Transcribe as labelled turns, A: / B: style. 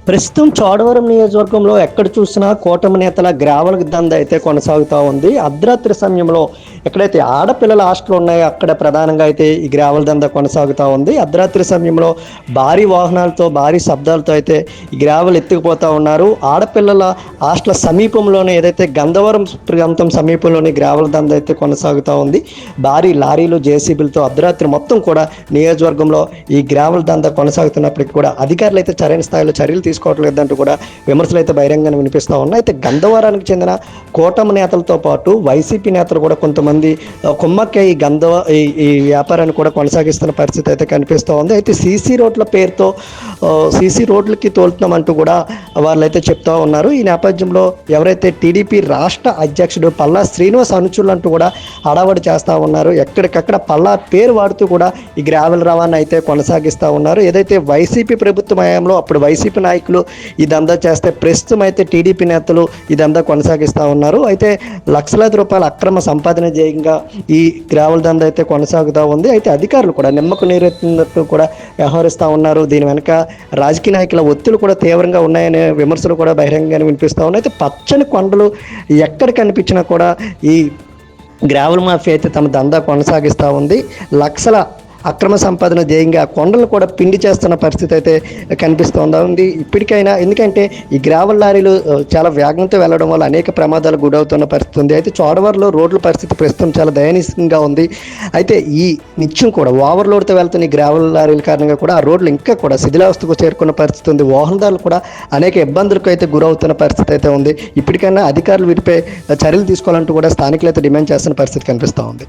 A: ప్రస్తుతం చోడవరం నియోజకవర్గంలో ఎక్కడ చూసినా కూటమి నేతల గ్రావెల దంద అయితే కొనసాగుతూ ఉంది. అర్ధరాత్రి సమయంలో ఎక్కడైతే ఆడపిల్లల హాస్టల్ ఉన్నాయో అక్కడ ప్రధానంగా అయితే ఈ గ్రావెల దంద కొనసాగుతూ ఉంది. అర్ధరాత్రి సమయంలో భారీ వాహనాలతో భారీ శబ్దాలతో అయితే ఈ గ్రావెల్ ఎత్తుకుపోతూ ఉన్నారు. ఆడపిల్లల హాస్టల్ సమీపంలోనే ఏదైతే గంధవరం ప్రాంతం సమీపంలోని గ్రావెల దంద అయితే కొనసాగుతూ ఉంది. భారీ లారీలు జేసీబీలతో అర్ధరాత్రి మొత్తం కూడా నియోజకవర్గంలో ఈ గ్రావెల దంద కొనసాగుతున్నప్పటికీ కూడా అధికారులు అయితే సరైన స్థాయిలో చర్యలు తీసుకోవట్లేదంటూ కూడా విమర్శలు అయితే బహిరంగంగా వినిపిస్తూ ఉన్నాయి. అయితే గంధవరానికి చెందిన కూటమి నేతలతో పాటు వైసీపీ నేతలు కూడా కొంతమంది కుమ్మక్క ఈ వ్యాపారాన్ని కూడా కొనసాగిస్తున్న పరిస్థితి అయితే కనిపిస్తూ ఉంది. అయితే సీసీ రోడ్ల పేరుతో సీసీ రోడ్లకి తోలుతున్నామంటూ కూడా వాళ్ళైతే చెప్తా ఉన్నారు. ఈ నేపథ్యంలో ఎవరైతే టీడీపీ రాష్ట్ర అధ్యక్షుడు పల్లా శ్రీనివాస్ అనుచరులు అంటూ కూడా హడావడి చేస్తూ ఉన్నారు. ఎక్కడికక్కడ పల్లా పేరు వాడుతూ కూడా ఈ గ్రావెల్ రవాణా అయితే కొనసాగిస్తూ ఉన్నారు. ఏదైతే వైసీపీ ప్రభుత్వ హయాంలో అప్పుడు వైసీపీ నాయకులు ఇదంతా చేస్తే ప్రస్తుతం అయితే టీడీపీ నేతలు ఇదంతా కొనసాగిస్తూ ఉన్నారు. అయితే లక్షలాది రూపాయల అక్రమ సంపాదన జయంగా ఈ గ్రావెల్ దంద అయితే కొనసాగుతూ ఉంది. అయితే అధికారులు కూడా నిమ్మకు నీరెత్తినట్టు కూడా వ్యవహరిస్తూ ఉన్నారు. దీని వెనక రాజకీయ నాయకుల ఒత్తిళ్లు కూడా తీవ్రంగా ఉన్నాయనే విమర్శలు కూడా బహిరంగంగా వినిపిస్తూ ఉన్నాయి. అయితే పచ్చని కొండలు ఎక్కడ కనిపించినా కూడా ఈ గ్రావెల్ మాఫియా అయితే తమ దందా కొనసాగిస్తూ ఉంది. లక్షల అక్రమ సంపాదన ధ్యేయంగా కొండలు కూడా పిండి చేస్తున్న పరిస్థితి అయితే కనిపిస్తోంది ఇప్పటికైనా. ఎందుకంటే ఈ గ్రావెల్ లారీలు చాలా వేగంతో వెళ్ళడం వల్ల అనేక ప్రమాదాలు గురవుతున్న పరిస్థితి ఉంది. అయితే చోడవరంలో రోడ్ల పరిస్థితి ప్రస్తుతం చాలా దయనీయంగా ఉంది. అయితే ఈ నిత్యం కూడా ఓవర్లోడ్తో వెళ్తున్న ఈ గ్రావెల్ లారీల కారణంగా కూడా ఆ రోడ్లు ఇంకా కూడా శిథిలావస్థకు చేరుకున్న పరిస్థితి ఉంది. వాహనదారులు కూడా అనేక ఇబ్బందులకు అయితే గురవుతున్న పరిస్థితి అయితే ఉంది. ఇప్పటికైనా అధికారులు వీటిపై చర్యలు తీసుకోవాలంటూ కూడా స్థానికులు అయితే డిమాండ్ చేస్తున్న పరిస్థితి కనిపిస్తూ ఉంది.